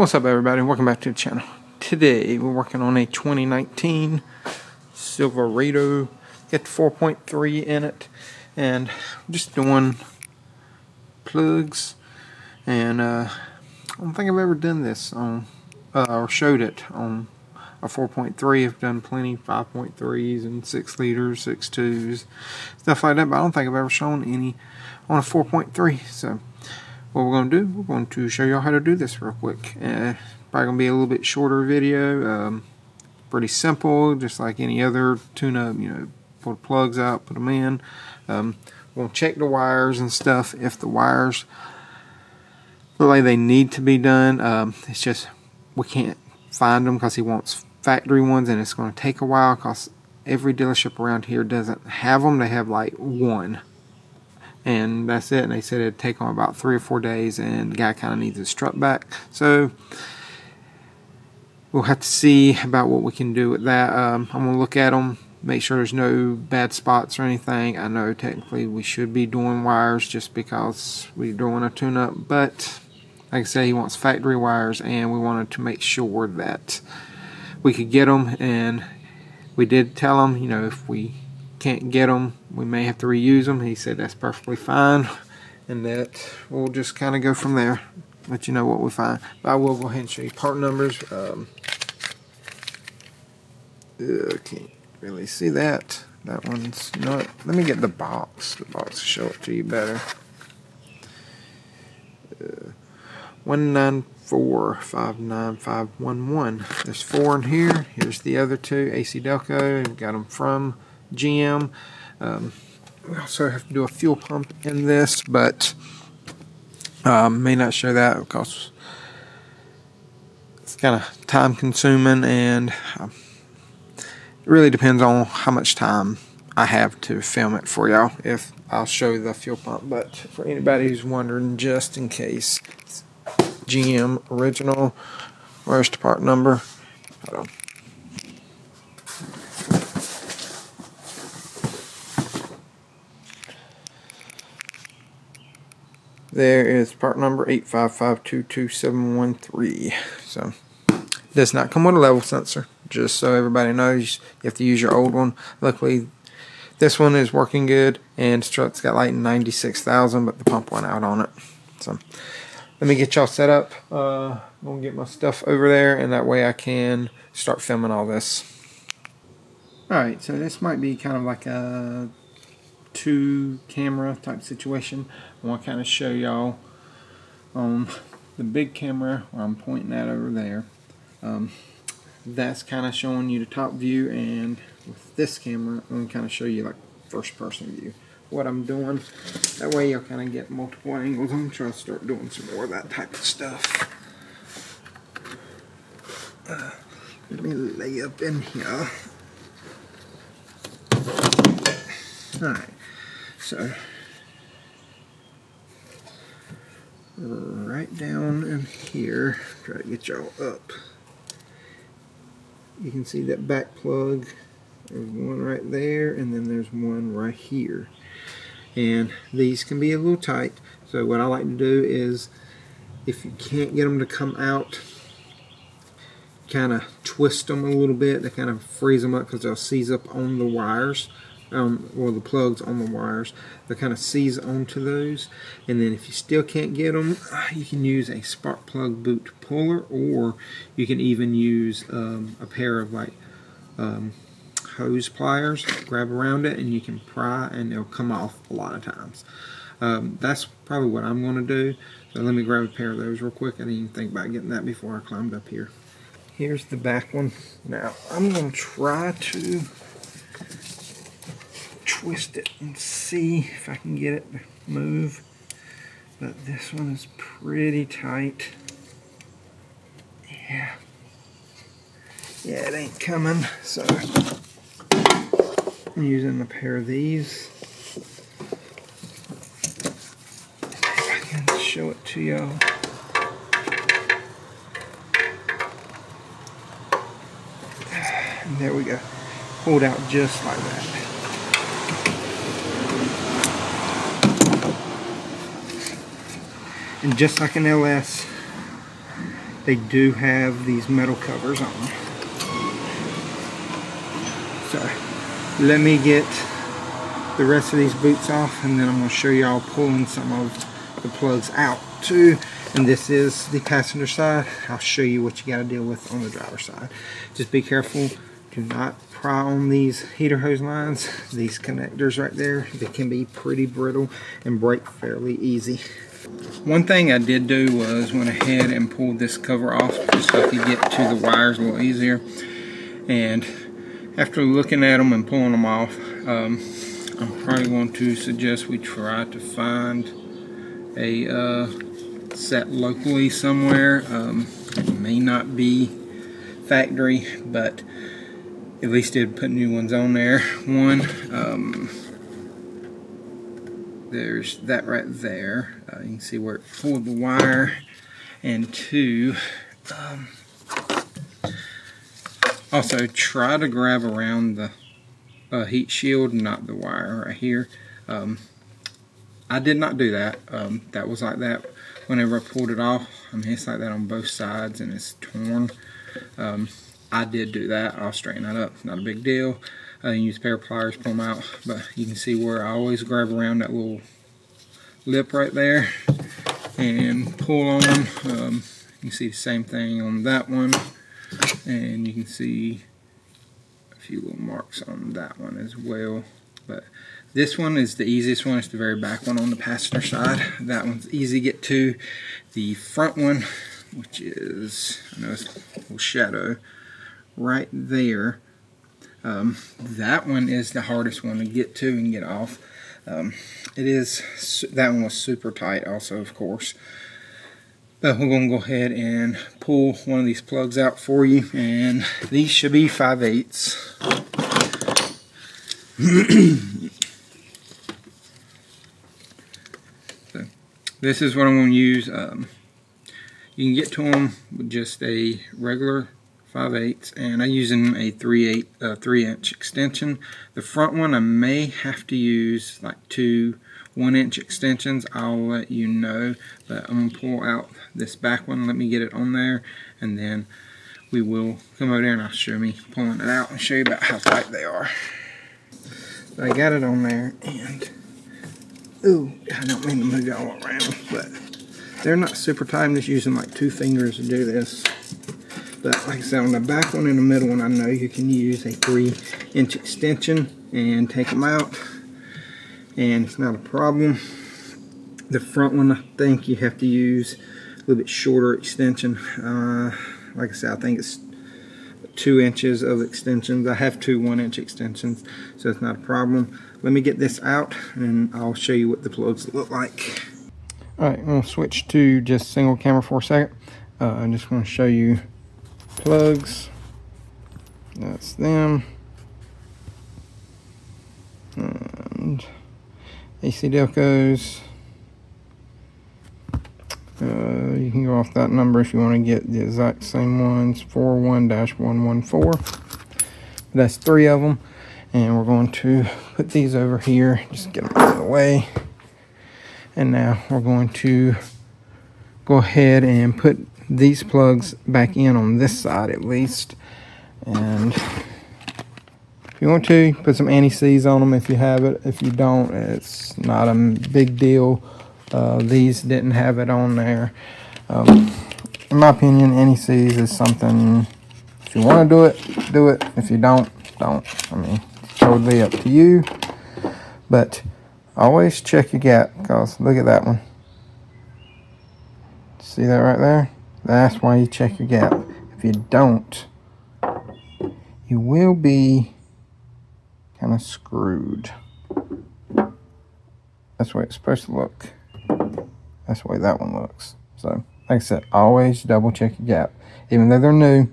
What's up, everybody? Welcome back to the channel. Today we're working on a 2019 Silverado. Got 4.3 in it, and I'm just doing plugs. And I don't think I've ever done this on or showed it on a 4.3. I've done plenty 5.3s and 6 liters, 6.2s, stuff like that, but I don't think I've ever shown any on a 4.3. So what we're going to do, we're going to show y'all how to do this real quick. Probably going to be a little bit shorter video. Pretty simple, just like any other tune-up. You know, pull the plugs out, put them in. We'll check the wires and stuff. If the wires look like they need to be done, it's just we can't find them because he wants factory ones, and it's going to take a while because every dealership around here doesn't have them. They have like one, and that's it. And they said it'd take them about 3 or 4 days, and the guy kind of needs his strut back. So we'll have to see about what we can do with that. I'm going to look at them, make sure there's no bad spots or anything. I know technically we should be doing wires just because we're doing a tune-up, but like I said, he wants factory wires, and we wanted to make sure that we could get them. And we did tell him, you know, if we can't get them, we may have to reuse them. He said that's perfectly fine, and that we'll just kind of go from there, let you know what we find. But I will go ahead and show you part numbers. Can't really see that. That one's not. Let me get the box. The box will show it to you better. 194-59511. There's 4 in here. Here's the other 2. AC Delco. We've got them from GM. We also have to do a fuel pump in this, but may not show that because it's kind of time consuming, and it really depends on how much time I have to film it for y'all, if I'll show the fuel pump. But for anybody who's wondering, just in case, it's GM original. Where's the part number? Hold on. There is part number 855222713. So it does not come with a level sensor, just so everybody knows. You have to use your old one. Luckily this one is working good, and strut's got like 96,000, but the pump went out on it. So let me get y'all set up. I'm gonna get my stuff over there, and that way I can start filming all this. Alright, so this might be kind of like a 2-camera type situation. I want to kind of show y'all on the big camera where I'm pointing at over there. That's kind of showing you the top view, and with this camera I'm going to kind of show you like first person view what I'm doing. That way you'll kind of get multiple angles. I'm trying to start doing some more of that type of stuff. Let me lay up in here. Alright, so right down in here, try to get y'all up. You can see that back plug. There's one right there, and then there's one right here. And these can be a little tight. So what I like to do is, if you can't get them to come out, kind of twist them a little bit to kind of freeze them up, because they'll seize up on the wires. Or the plugs on the wires, they kind of seize onto those. And then if you still can't get them, you can use a spark plug boot puller, or you can even use a pair of like hose pliers. Grab around it and you can pry, and they'll come off a lot of times. That's probably what I'm going to do. So let me grab a pair of those real quick. I didn't even think about getting that before I climbed up here. Here's the back one. Now I'm going to try to twist it and see if I can get it to move, but this one is pretty tight. Yeah, it ain't coming, so I'm using a pair of these. If I can show it to y'all. And there we go, pulled out just like that. And just like an LS, they do have these metal covers on. So let me get the rest of these boots off, and then I'm going to show y'all pulling some of the plugs out too. And this is the passenger side. I'll show you what you got to deal with on the driver's side. Just be careful. Do not pry on these heater hose lines. These connectors right there, they can be pretty brittle and break fairly easy. One thing I did do was went ahead and pulled this cover off just so I could get to the wires a little easier. And after looking at them and pulling them off, I'm probably going to suggest we try to find a set locally somewhere. It may not be factory, but at least did put new ones on there. One, there's that right there. You can see where it pulled the wire. And two, also try to grab around the heat shield, not the wire right here. I did not do that. That was like that whenever I pulled it off. I mean, it's like that on both sides and it's torn. I did do that. I'll straighten that up. Not a big deal. You can use a pair of pliers, pull them out. But you can see where I always grab around that little lip right there and pull on them. You can see the same thing on that one. And you can see a few little marks on that one as well. But this one is the easiest one. It's the very back one on the passenger side. That one's easy to get to. The front one, which is, I know it's a little shadow right there. That one is the hardest one to get to and get off. It is, that one was super tight also, of course. But we're going to go ahead and pull one of these plugs out for you, and these should be 5/8. So this is what I'm going to use. You can get to them with just a regular 5/8, and I'm using a 3-inch extension. The front one I may have to use like two 1-inch extensions. I'll let you know, but I'm gonna pull out this back one. Let me get it on there, and then we will come over there and I'll show me pulling it out and show you about how tight they are. So I got it on there, and ooh, I don't mean to move it all around, but they're not super tight. I'm just using like 2 fingers to do this. But like I said, on the back one and the middle one, I know you can use a 3-inch extension and take them out, and it's not a problem. The front one, I think you have to use a little bit shorter extension. Like I said, I think it's 2 inches of extensions. I have 2 1-inch extensions, so it's not a problem. Let me get this out and I'll show you what the plugs look like. Alright, I'm going to switch to just single camera for a second. I just want to show you plugs. That's them. And AC Delcos. You can go off that number if you want to get the exact same ones. 41-114. That's 3 of them. And we're going to put these over here. Just get them out of the way. And now we're going to go ahead and put these plugs back in on this side at least. And if you want to, put some anti-seize on them if you have it. If you don't, it's not a big deal. These didn't have it on there. In my opinion, anti-seize is something, if you want to do it, do it. If you don't, don't. I mean, it's totally up to you. But always check your gap, because look at that one. See that right there? That's why you check your gap. If you don't, you will be kind of screwed. That's the way it's supposed to look. That's the way that one looks. So, like I said, always double check your gap. Even though they're new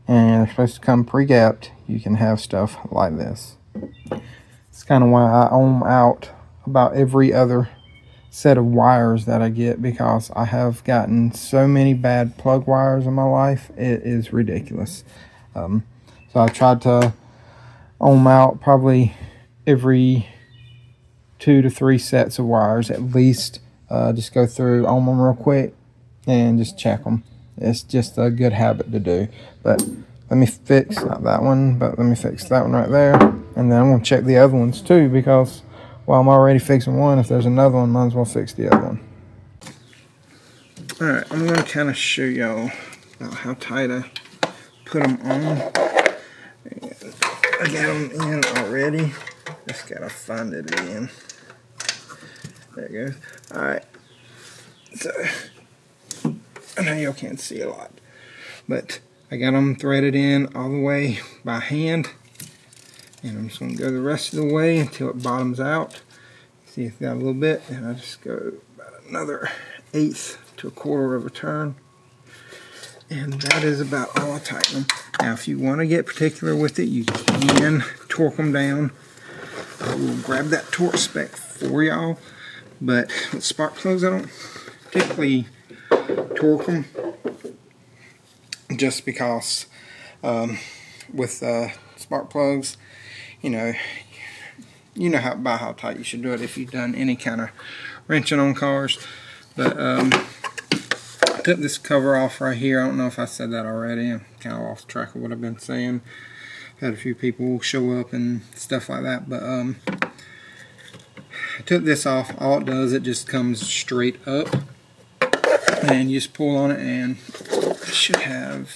and they're supposed to come pre-gapped, you can have stuff like this. It's kind of why I ohm out about every other set of wires that I get, because I have gotten so many bad plug wires in my life. It is ridiculous. So I've tried to ohm out probably every 2 to 3 sets of wires at least. Just go through, ohm them real quick, and just check them. It's just a good habit to do. But let me fix, not that one, but let me fix that one right there. And then I'm going to check the other ones too, because while I'm already fixing one, if there's another one, might as well fix the other one. Alright, I'm going to kind of show y'all about how tight I put them on. I got them in already. Just gotta find it again. There it goes. Alright. So, I know y'all can't see a lot, but I got them threaded in all the way by hand. And I'm just going to go the rest of the way until it bottoms out. See if it's got a little bit. And I just go about another 1/8 to 1/4 of a turn. And that is about all I tighten them. Now, if you want to get particular with it, you can torque them down. I will grab that torque spec for y'all. But with spark plugs, I don't particularly torque them, just because with spark plugs, you know how tight you should do it if you've done any kind of wrenching on cars. But I took this cover off right here. I don't know if I said that already. I'm kind of off track of what I've been saying. Had a few people show up and stuff like that, but I took this off. All it does, it just comes straight up, and you just pull on it, and it should have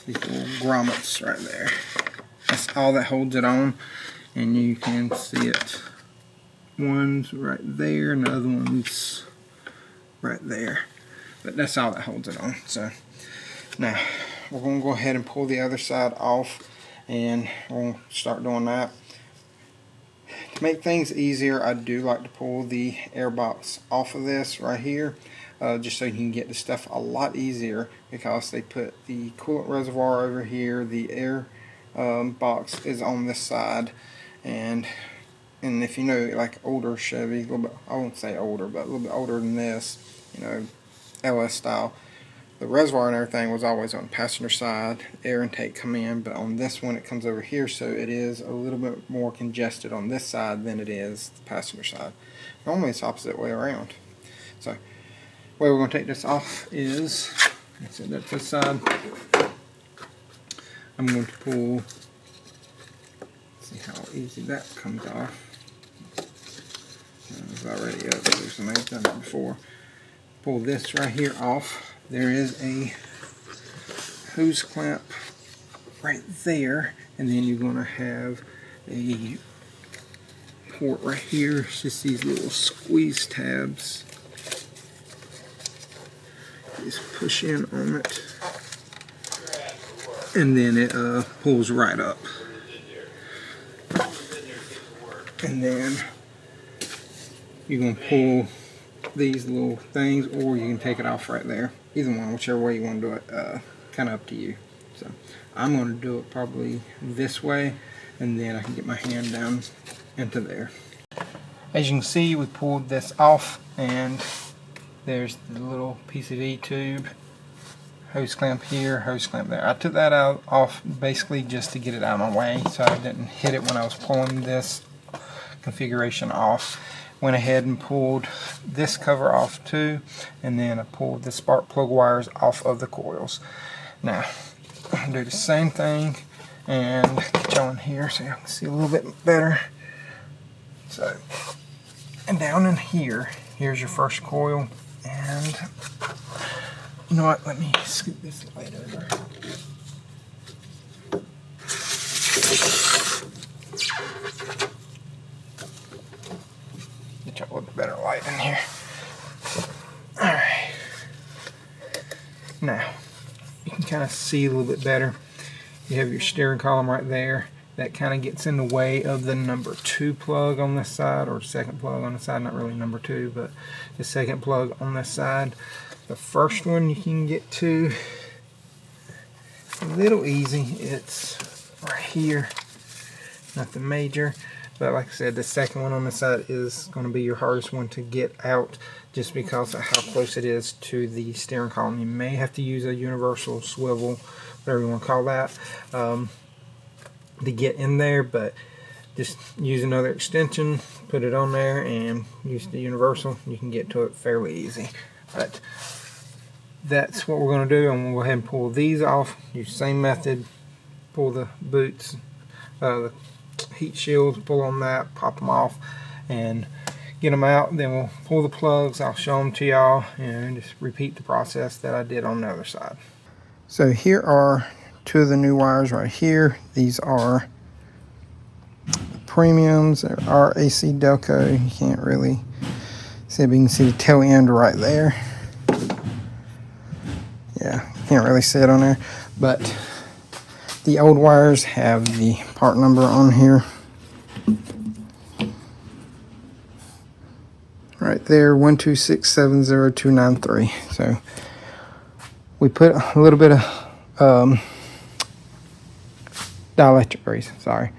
these little grommets right there. That's all that holds it on, and you can see it. One's right there, and the other one's right there. But that's all that holds it on. So now we're going to go ahead and pull the other side off, and we'll start doing that. To make things easier, I do like to pull the air box off of this right here, just so you can get the stuff a lot easier, because they put the coolant reservoir over here. The air box is on this side, and if you know, like older Chevy, a little bit, I won't say older, but a little bit older than this, you know, LS style, the reservoir and everything was always on the passenger side. Air intake come in, but on this one it comes over here, so it is a little bit more congested on this side than it is the passenger side. Normally it's the opposite way around. So the way we're going to take this off is, let's set that to the side. I'm going to pull, see how easy that comes off. It's already up, so somebody's done it before. Pull this right here off. There is a hose clamp right there, and then you're going to have a port right here. It's just these little squeeze tabs. Just push in on it, and then it pulls right up. And then you're going to pull these little things, or you can take it off right there. Either one, whichever way you want to do it, kind of up to you. So I'm going to do it probably this way, and then I can get my hand down into there. As you can see, we pulled this off, and there's the little PCV tube, hose clamp here, hose clamp there. I took that off basically just to get it out of my way, so I didn't hit it when I was pulling this configuration off. Went ahead and pulled this cover off too, and then I pulled the spark plug wires off of the coils. Now I'll do the same thing and get you on here so you can see a little bit better. So, and down in here, here's your first coil, and you know what, let me scoot this light over. Get a little better light in here. Alright. Now, you can kind of see a little bit better. You have your steering column right there. That kind of gets in the way of the number 2 plug on this side, or second plug on the side, not really number 2, but the second plug on this side. The first one you can get to a little easy. It's right here. Nothing major. But like I said, the second one on the side is going to be your hardest one to get out, just because of how close it is to the steering column. You may have to use a universal swivel, whatever you want to call that, to get in there, but just use another extension, put it on there, and use the universal. You can get to it fairly easy. But that's what we're going to do. I'm going to go ahead and pull these off. Use the same method. Pull the boots, the heat shields, pull on that, pop them off, and get them out. Then we'll pull the plugs. I'll show them to y'all and just repeat the process that I did on the other side. So here are two of the new wires right here. These are premiums, RAC Delco. You can't really see, but you can see the tail end right there. Yeah, you can't really see it on there, but the old wires have the part number on here. Right there, 1267023. So we put a little bit of dielectric grease. Sorry,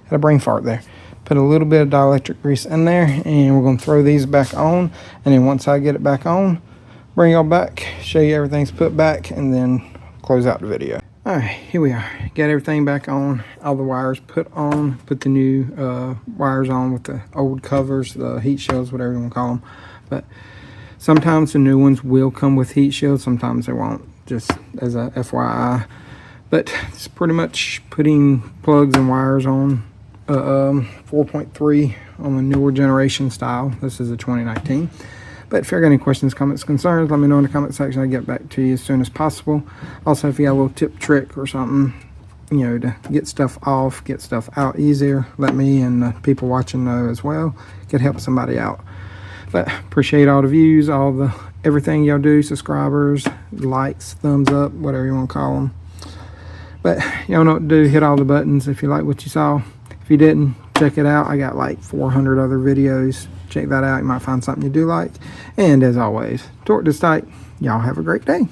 had a brain fart there. Put a little bit of dielectric grease in there, and we're going to throw these back on. And then once I get it back on, bring y'all back, show you everything's put back, and then close out the video. All right, here we are. Got everything back on, all the wires put on, put the new wires on with the old covers, the heat shields, whatever you want to call them. But sometimes the new ones will come with heat shields, sometimes they won't, just as a FYI. But it's pretty much putting plugs and wires on 4.3 on the newer generation style. This is a 2019. But if you got any questions, comments, concerns, let me know in the comment section. I'll get back to you as soon as possible. Also, if you got a little tip, trick, or something, you know, to get stuff off, get stuff out easier, let me and people watching know as well. Could help somebody out. But appreciate all the views, everything y'all do, subscribers, likes, thumbs up, whatever you want to call them. But y'all know what to do. Hit all the buttons if you like what you saw. If you didn't, check it out. I got like 400 other videos. Check that out. You might find something you do like. And as always, torque this tight. Y'all have a great day.